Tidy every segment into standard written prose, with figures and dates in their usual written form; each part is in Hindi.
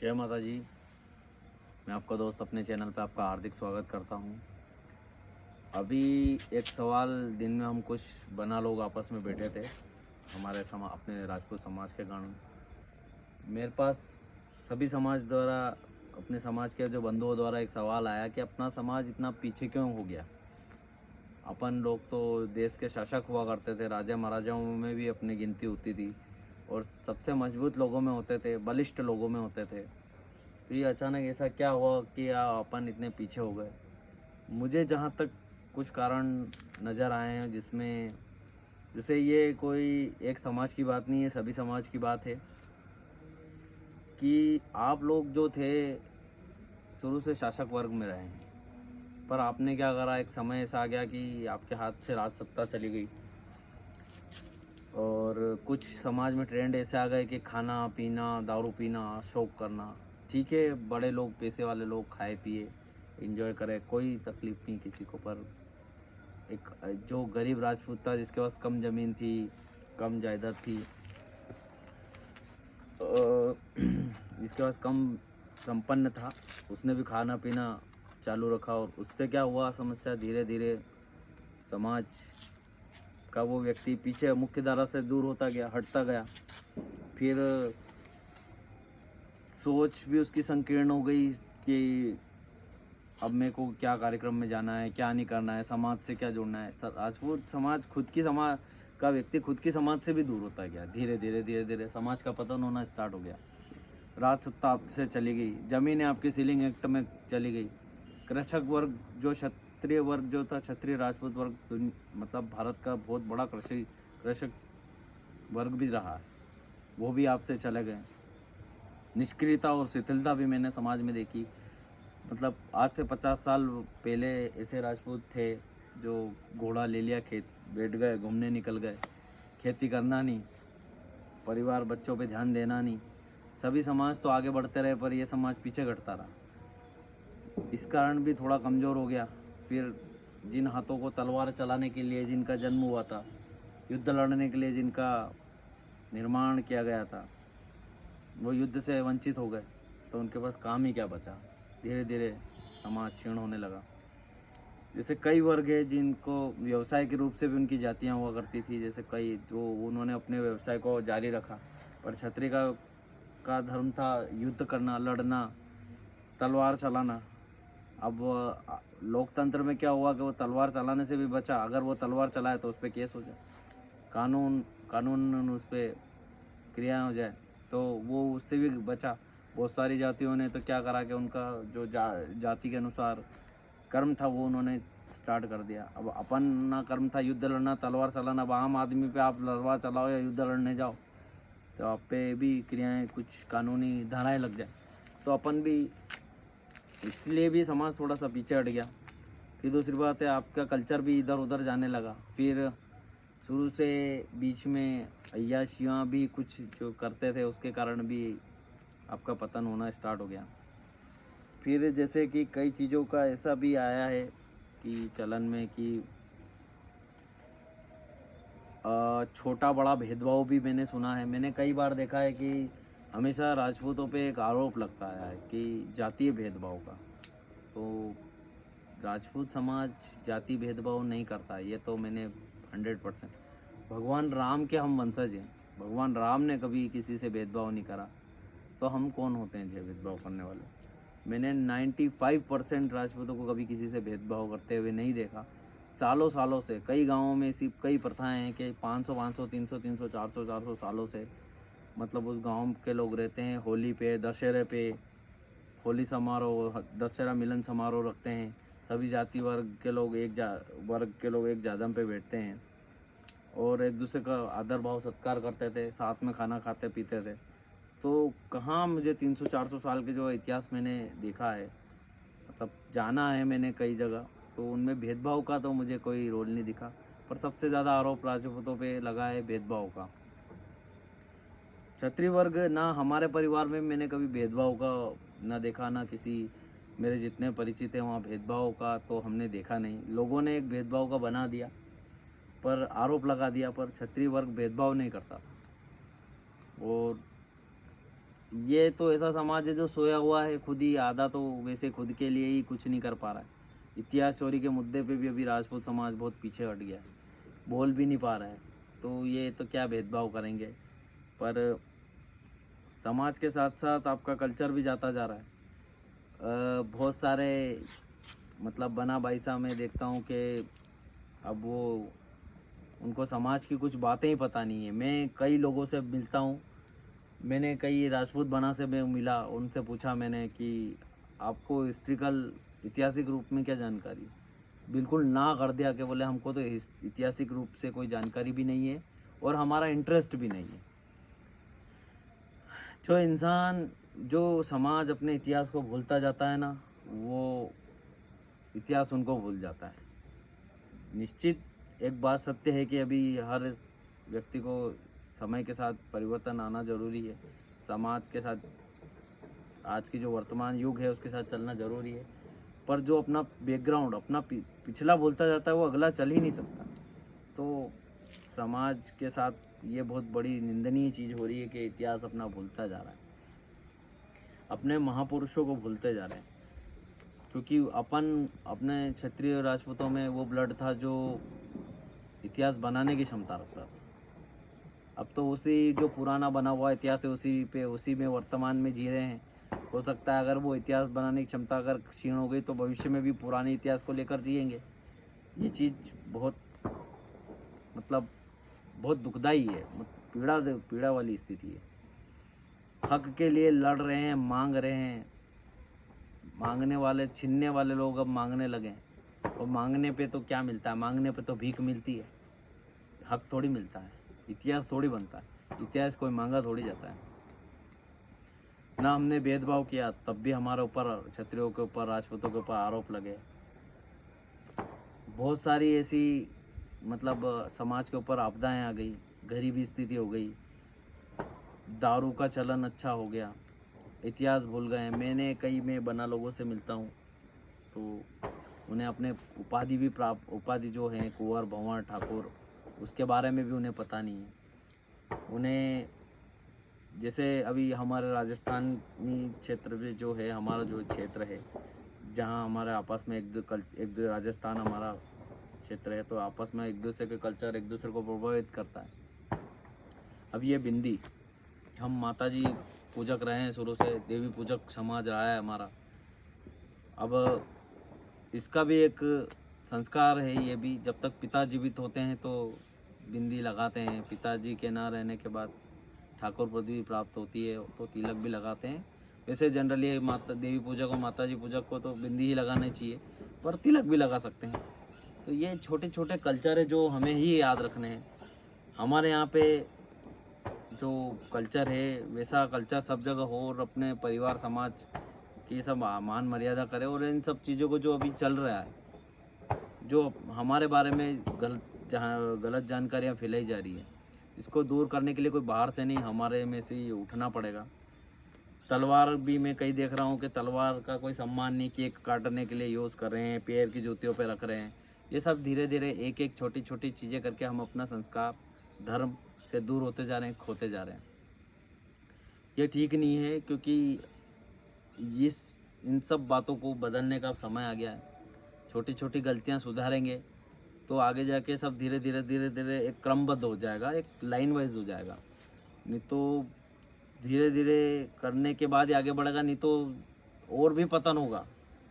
जय माता जी। मैं आपका दोस्त अपने चैनल पे आपका हार्दिक स्वागत करता हूँ। अभी एक सवाल दिन में हम कुछ बना लोग आपस में बैठे थे, हमारे अपने राजपूत समाज के गण। मेरे पास सभी समाज द्वारा, अपने समाज के जो बंधुओं द्वारा एक सवाल आया कि अपना समाज इतना पीछे क्यों हो गया। अपन लोग तो देश के शासक हुआ करते थे, राजा महाराजाओं में भी अपनी गिनती होती थी और सबसे मजबूत लोगों में होते थे, बलिष्ठ लोगों में होते थे। तो ये अचानक ऐसा क्या हुआ कि अपन इतने पीछे हो गए। मुझे जहाँ तक कुछ कारण नज़र आए हैं, जिसमें जैसे ये कोई एक समाज की बात नहीं है, सभी समाज की बात है कि आप लोग जो थे शुरू से शासक वर्ग में रहे हैं, पर आपने क्या करा, एक समय ऐसा आ गया कि आपके हाथ से राज सत्ता चली गई और कुछ समाज में ट्रेंड ऐसे आ गए कि खाना पीना, दारू पीना, शौक करना। ठीक है, बड़े लोग, पैसे वाले लोग खाए पिए, एंजॉय करे, कोई तकलीफ नहीं किसी को। पर एक जो गरीब राजपूत था, जिसके पास कम ज़मीन थी, कम जायदाद थी, जिसके पास कम संपन्न था, उसने भी खाना पीना चालू रखा। और उससे क्या हुआ, समस्या धीरे धीरे समाज का वो व्यक्ति पीछे मुख्य धारा से दूर होता गया, हटता गया। फिर सोच भी उसकी संकीर्ण हो गई कि अब मेरे को क्या कार्यक्रम में जाना है, क्या नहीं करना है, समाज से क्या जुड़ना है। राजपूत समाज खुद की समाज का व्यक्ति खुद की समाज से भी दूर होता गया। धीरे धीरे धीरे धीरे समाज का पतन होना स्टार्ट हो गया। राज सत्ता आपसे चली गई, जमीनें आपकी सीलिंग एक्ट में चली गई। कृषक वर्ग, जो क्षत्रिय वर्ग जो था, क्षत्रिय राजपूत वर्ग, मतलब भारत का बहुत बड़ा कृषक वर्ग भी रहा है, वो भी आपसे चले गए। निष्क्रियता और शिथिलता भी मैंने समाज में देखी। मतलब आज से 50 साल पहले ऐसे राजपूत थे जो घोड़ा ले लिया, खेत बैठ गए, घूमने निकल गए, खेती करना नहीं, परिवार बच्चों पे ध्यान देना नहीं। सभी समाज तो आगे बढ़ते रहे, पर ये समाज पीछे घटता रहा। इस कारण भी थोड़ा कमज़ोर हो गया। फिर जिन हाथों को तलवार चलाने के लिए, जिनका जन्म हुआ था, युद्ध लड़ने के लिए जिनका निर्माण किया गया था, वो युद्ध से वंचित हो गए, तो उनके पास काम ही क्या बचा। धीरे धीरे समाज क्षीण होने लगा। जैसे कई वर्ग है जिनको व्यवसाय के रूप से भी उनकी जातियां हुआ करती थी, जैसे कई जो उन्होंने अपने व्यवसाय को जारी रखा। पर क्षत्रिय का धर्म था युद्ध करना, लड़ना, तलवार चलाना। अब लोकतंत्र में क्या हुआ कि वो तलवार चलाने से भी बचा। अगर वो तलवार चलाए तो उस पर केस हो जाए, कानून कानून उस पर क्रिया हो जाए, तो वो उससे भी बचा। बहुत सारी जातियों ने तो क्या करा कि उनका जो जाति के अनुसार कर्म था वो उन्होंने स्टार्ट कर दिया। अब अपन ना कर्म था युद्ध लड़ना, तलवार चलाना। अब आम आदमी पे आप तलवार चलाओ या युद्ध लड़ने जाओ तो आप पे भी क्रियाएं, कुछ कानूनी धाराएं लग जाए। तो अपन भी, इसलिए भी समाज थोड़ा सा पीछे हट गया। फिर दूसरी बात है, आपका कल्चर भी इधर उधर जाने लगा। फिर शुरू से बीच में अय्याशियाँ भी कुछ जो करते थे, उसके कारण भी आपका पतन होना स्टार्ट हो गया। फिर जैसे कि कई चीज़ों का ऐसा भी आया है कि चलन में कि छोटा बड़ा भेदभाव भी मैंने सुना है। मैंने कई बार देखा है कि हमेशा राजपूतों पे एक आरोप लगता है कि जातीय भेदभाव का। तो राजपूत समाज जाति भेदभाव नहीं करता, ये तो मैंने 100%। भगवान राम के हम वंशज हैं, भगवान राम ने कभी किसी से भेदभाव नहीं करा, तो हम कौन होते हैं जो भेदभाव करने वाले। मैंने 95% राजपूतों को कभी किसी से भेदभाव करते हुए नहीं देखा। सालों सालों से कई गांवों में ऐसी कई प्रथाएं हैं कि 500 300 400 सालों से, मतलब उस गांव के लोग रहते हैं। होली पे, दशहरे पे, होली समारोह, दशहरा मिलन समारोह रखते हैं। सभी जाति वर्ग के लोग एक जादम पे बैठते हैं और एक दूसरे का आदर भाव सत्कार करते थे, साथ में खाना खाते पीते थे। तो कहाँ मुझे 300 400 साल के जो इतिहास मैंने देखा है, मतलब जाना है मैंने कई जगह, तो उनमें भेदभाव का तो मुझे कोई रोल नहीं दिखा। पर सबसे ज़्यादा आरोप राजपूतों पे लगा है भेदभाव का। क्षत्रिय वर्ग, ना हमारे परिवार में मैंने कभी भेदभाव का ना देखा, ना किसी मेरे जितने परिचित हैं वहाँ भेदभाव का तो हमने देखा नहीं। लोगों ने एक भेदभाव का बना दिया, पर आरोप लगा दिया, पर क्षत्रिय वर्ग भेदभाव नहीं करता। और ये तो ऐसा समाज है जो सोया हुआ है खुद ही, आधा तो वैसे खुद के लिए ही कुछ नहीं कर पा रहा है। इतिहास चोरी के मुद्दे पे भी अभी राजपूत समाज बहुत पीछे हट गया है, बोल भी नहीं पा रहा है। तो ये तो क्या भेदभाव करेंगे। पर समाज के साथ साथ आपका कल्चर भी जाता जा रहा है। बहुत सारे मतलब बना बाईसा में देखता हूँ कि अब वो उनको समाज की कुछ बातें ही पता नहीं है। मैं कई लोगों से मिलता हूँ, मैंने कई राजपूत बना से मैं मिला, उनसे पूछा मैंने कि आपको हिस्ट्रिकल ऐतिहासिक रूप में क्या जानकारी, बिल्कुल ना कर दिया कि बोले हमको तो ऐतिहासिक रूप से कोई जानकारी भी नहीं है और हमारा इंटरेस्ट भी नहीं है। जो इंसान जो समाज अपने इतिहास को भूलता जाता है ना, वो इतिहास उनको भूल जाता है। निश्चित एक बात सत्य है कि अभी हर व्यक्ति को समय के साथ परिवर्तन आना ज़रूरी है। समाज के साथ आज की जो वर्तमान युग है उसके साथ चलना ज़रूरी है। पर जो अपना बैकग्राउंड अपना पिछला बोलता जाता है वो अगला चल ही नहीं सकता। तो समाज के साथ ये बहुत बड़ी निंदनीय चीज़ हो रही है कि इतिहास अपना भूलता जा रहा है, अपने महापुरुषों को भूलते जा रहे हैं। क्योंकि अपन अपने क्षत्रिय राजपूतों में वो ब्लड था जो इतिहास बनाने की क्षमता रखता था। अब तो उसी जो पुराना बना हुआ इतिहास है उसी में वर्तमान में जी रहे हैं। हो सकता है अगर वो इतिहास बनाने की क्षमता अगर क्षीण हो गई तो भविष्य में भी पुराने इतिहास को लेकर जिएंगे। ये चीज़ बहुत मतलब बहुत दुखदाई है, पीड़ा वाली स्थिति है। हक के लिए लड़ रहे हैं, मांग रहे हैं, मांगने वाले छीनने वाले लोग अब मांगने लगे। और मांगने पे तो क्या मिलता है, मांगने पे तो भीख मिलती है, हक थोड़ी मिलता है, इतिहास थोड़ी बनता है, इतिहास कोई मांगा थोड़ी जाता है। ना हमने भेदभाव किया तब भी हमारे ऊपर, क्षत्रियों के ऊपर, राजपूतों के ऊपर आरोप लगे। बहुत सारी ऐसी मतलब समाज के ऊपर आपदाएं आ गई, गरीबी स्थिति हो गई, दारू का चलन अच्छा हो गया, इतिहास भूल गए। मैं बना लोगों से मिलता हूँ तो उन्हें अपने उपाधि जो है कुंवर, भंवर, ठाकुर, उसके बारे में भी उन्हें पता नहीं है। उन्हें जैसे अभी हमारे राजस्थानी क्षेत्र में जो है, हमारा जो क्षेत्र है जहाँ हमारे आपस में एक दो राजस्थान हमारा क्षेत्र है, तो आपस में एक दूसरे के कल्चर एक दूसरे को प्रभावित करता है। अब ये बिंदी, हम माताजी पूजक रहे हैं शुरू से, देवी पूजक समाज रहा है हमारा। अब इसका भी एक संस्कार है, ये भी जब तक पिता जीवित होते हैं तो बिंदी लगाते हैं। पिताजी के ना रहने के बाद ठाकुर पदवी प्राप्त होती है तो तिलक भी लगाते हैं। वैसे जनरली माता देवी पूजक और माताजी पूजक को तो बिंदी ही लगाना चाहिए, पर तिलक भी लगा सकते हैं। तो ये छोटे छोटे कल्चर है जो हमें ही याद रखने हैं। हमारे यहाँ पे जो कल्चर है वैसा कल्चर सब जगह हो और अपने परिवार समाज की सब मान मर्यादा करे। और इन सब चीज़ों को जो अभी चल रहा है, जो हमारे बारे में गलत जानकारियाँ फैलाई जा रही है, इसको दूर करने के लिए कोई बाहर से नहीं, हमारे में से ही उठना पड़ेगा। तलवार भी मैं कहीं देख रहा हूँ कि तलवार का कोई सम्मान नहीं, केक काटने के लिए यूज़ कर रहे हैं, पैर की जूतियों पे रख रहे हैं। ये सब धीरे धीरे एक एक छोटी छोटी चीज़ें करके हम अपना संस्कार धर्म से दूर होते जा रहे हैं, खोते जा रहे हैं। ये ठीक नहीं है, क्योंकि इन सब बातों को बदलने का समय आ गया है। छोटी छोटी गलतियाँ सुधारेंगे तो आगे जाके सब धीरे धीरे एक क्रमबद्ध हो जाएगा, एक लाइन वाइज हो जाएगा। नहीं तो धीरे धीरे करने के बाद ही आगे बढ़ेगा, नहीं तो और भी पतन होगा।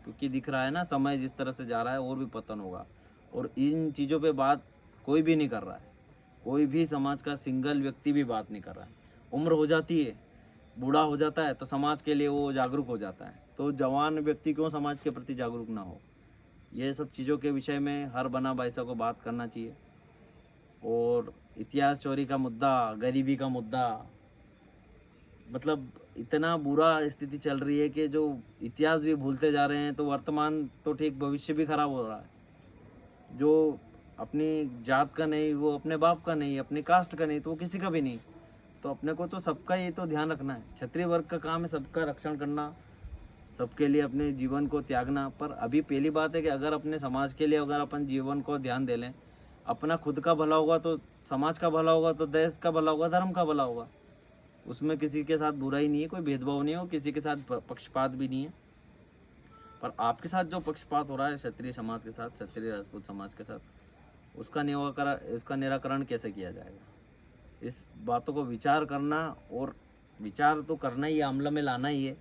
क्योंकि दिख रहा है ना समय जिस तरह से जा रहा है, और भी पतन होगा। और इन चीज़ों पे बात कोई भी नहीं कर रहा है, कोई भी समाज का सिंगल व्यक्ति भी बात नहीं कर रहा है। उम्र हो जाती है, बूढ़ा हो जाता है तो समाज के लिए वो जागरूक हो जाता है, तो जवान व्यक्ति क्यों समाज के प्रति जागरूक ना हो। ये सब चीज़ों के विषय में हर बना बाईसा को बात करना चाहिए। और इतिहास चोरी का मुद्दा, गरीबी का मुद्दा, मतलब इतना बुरा स्थिति चल रही है कि जो इतिहास भी भूलते जा रहे हैं, तो वर्तमान तो ठीक, भविष्य भी खराब हो रहा है। जो अपनी जात का नहीं, वो अपने बाप का नहीं, अपनी कास्ट का नहीं, तो वो किसी का भी नहीं। तो अपने को तो सबका ये तो ध्यान रखना है। क्षत्रिय वर्ग का काम है सबका रक्षण करना, सबके लिए अपने जीवन को त्यागना। पर अभी पहली बात है कि अगर अपने समाज के लिए अगर अपन जीवन को ध्यान दे लें, अपना खुद का भला होगा तो समाज का भला होगा, तो देश का भला होगा, धर्म का भला होगा। उसमें किसी के साथ बुराई नहीं है, कोई भेदभाव नहीं है और किसी के साथ पक्षपात भी नहीं है। पर आपके साथ जो पक्षपात हो रहा है क्षत्रिय समाज के साथ, क्षत्रिय राजपूत समाज के साथ, उसका निराकरण कैसे किया जाएगा? इस बातों को विचार करना, और विचार तो करना ही है, अमल में लाना ही है।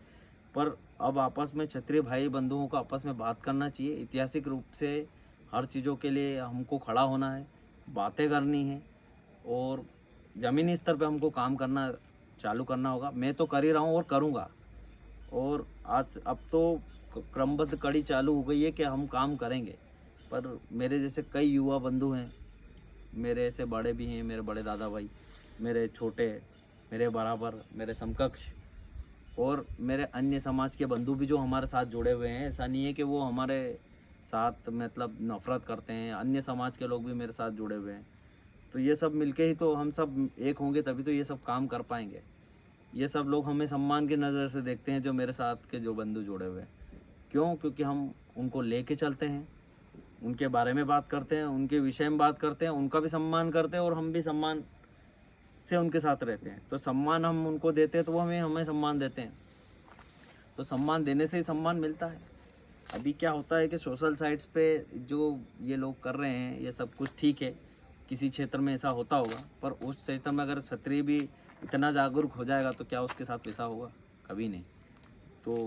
पर अब आपस में क्षत्रिय भाई बंधुओं को आपस में बात करना चाहिए। ऐतिहासिक रूप से हर चीज़ों के लिए हमको खड़ा होना है, बातें करनी है और ज़मीनी स्तर पे हमको काम करना चालू करना होगा। मैं तो कर ही रहा हूँ और करूँगा। और आज अब तो क्रमबद्ध कड़ी चालू हो गई है कि हम काम करेंगे। पर मेरे जैसे कई युवा बंधु हैं, मेरे ऐसे बड़े भी हैं, मेरे बड़े दादा भाई, मेरे छोटे, मेरे बराबर, मेरे समकक्ष और मेरे अन्य समाज के बंधु भी जो हमारे साथ जुड़े हुए हैं। ऐसा नहीं है कि वो हमारे साथ मतलब नफरत करते हैं, अन्य समाज के लोग भी मेरे साथ जुड़े हुए हैं। तो ये सब मिलके ही तो हम सब एक होंगे, तभी तो ये सब काम कर पाएंगे। ये सब लोग हमें सम्मान की नज़र से देखते हैं, जो मेरे साथ के जो बंधु जुड़े हुए हैं। क्यों? क्योंकि हम उनको लेके चलते हैं, उनके बारे में बात करते हैं, उनके विषय में बात करते हैं, उनका भी सम्मान करते हैं और हम भी सम्मान से उनके साथ रहते हैं। तो सम्मान हम उनको देते हैं तो वो हमें सम्मान देते हैं। तो सम्मान देने से ही सम्मान मिलता है। अभी क्या होता है कि सोशल साइट्स पे जो ये लोग कर रहे हैं ये सब कुछ ठीक है, किसी क्षेत्र में ऐसा होता होगा, पर उस क्षेत्र में अगर क्षत्रिय भी इतना जागरूक हो जाएगा तो क्या उसके साथ वैसा होगा? कभी नहीं। तो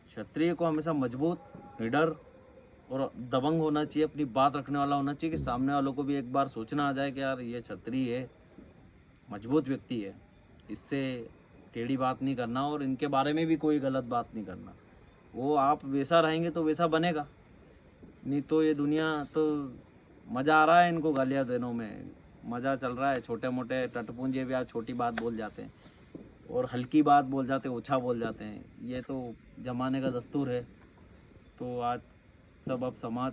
क्षत्रिय को हमेशा मजबूत, निडर और दबंग होना चाहिए, अपनी बात रखने वाला होना चाहिए कि सामने वालों को भी एक बार सोचना आ जाए कि यार ये क्षत्रिय है, मजबूत व्यक्ति है, इससे टेढ़ी बात नहीं करना और इनके बारे में भी कोई गलत बात नहीं करना। वो आप वैसा रहेंगे तो वैसा बनेगा, नहीं तो ये दुनिया तो मज़ा आ रहा है इनको गालियाँ देने में, मज़ा चल रहा है। छोटे मोटे टटपुंजे भी आज छोटी बात बोल जाते हैं और हल्की बात बोल जाते हैं, ओछा बोल जाते हैं। ये तो ज़माने का दस्तूर है। तो आज सब अब समाज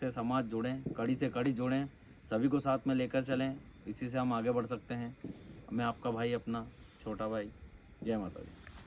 से समाज जुड़ें, कड़ी से कड़ी जुड़ें, सभी को साथ में लेकर चलें, इसी से हम आगे बढ़ सकते हैं। मैं आपका भाई, अपना छोटा भाई। जय माता दी।